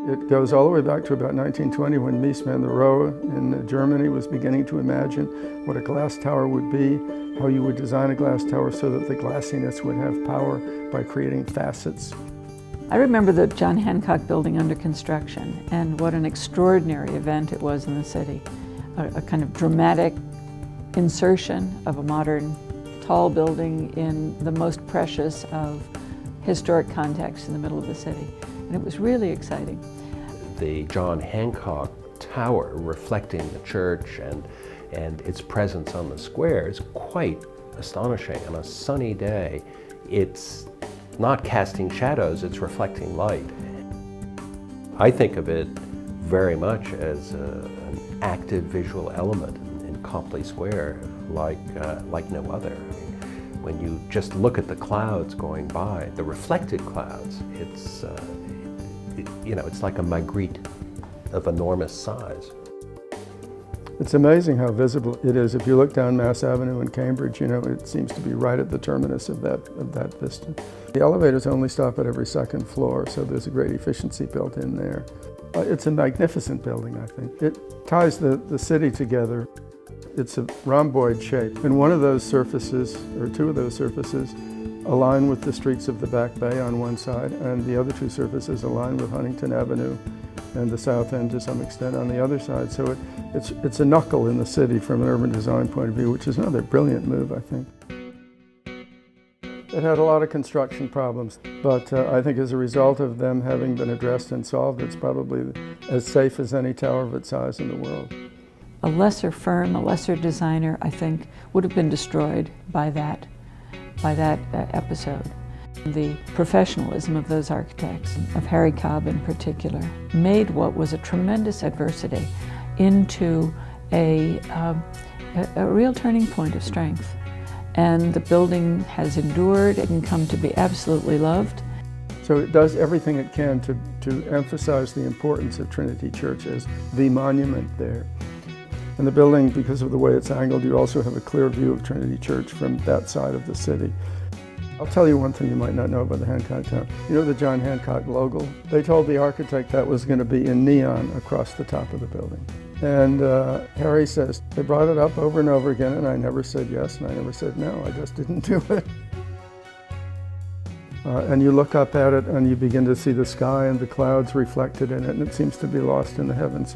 It goes all the way back to about 1920 when Mies van der Rohe in Germany was beginning to imagine what a glass tower would be, how you would design a glass tower so that the glassiness would have power by creating facets. I remember the John Hancock building under construction and what an extraordinary event it was in the city. A kind of dramatic insertion of a modern tall building in the most precious of historic contexts in the middle of the city. And it was really exciting. The John Hancock Tower reflecting the church and its presence on the square is quite astonishing. On a sunny day, it's not casting shadows, it's reflecting light. I think of it very much as an active visual element in Copley Square like no other. I mean, when you just look at the clouds going by, the reflected clouds, it's it's like a Magritte of enormous size. It's amazing how visible it is. If you look down Mass Avenue in Cambridge, it seems to be right at the terminus of that vista. The elevators only stop at every second floor, so there's a great efficiency built in there. It's a magnificent building, I think. It ties the city together. It's a rhomboid shape, and one of those surfaces, or two of those surfaces, align with the streets of the Back Bay on one side, and the other two surfaces align with Huntington Avenue and the South End to some extent on the other side. So it's a knuckle in the city from an urban design point of view, which is another brilliant move, I think. It had a lot of construction problems, but I think as a result of them having been addressed and solved, it's probably as safe as any tower of its size in the world. A lesser firm, a lesser designer, I think, would have been destroyed by that episode. The professionalism of those architects, of Henry Cobb in particular, made what was a tremendous adversity into a real turning point of strength. And the building has endured and come to be absolutely loved. So it does everything it can to emphasize the importance of Trinity Church as the monument there. And the building, because of the way it's angled, you also have a clear view of Trinity Church from that side of the city. I'll tell you one thing you might not know about the Hancock Tower. You know the John Hancock logo? They told the architect that was going to be in neon across the top of the building. And Harry says, they brought it up over and over again, and I never said yes, and I never said no. I just didn't do it. And you look up at it, and you begin to see the sky and the clouds reflected in it, and it seems to be lost in the heavens.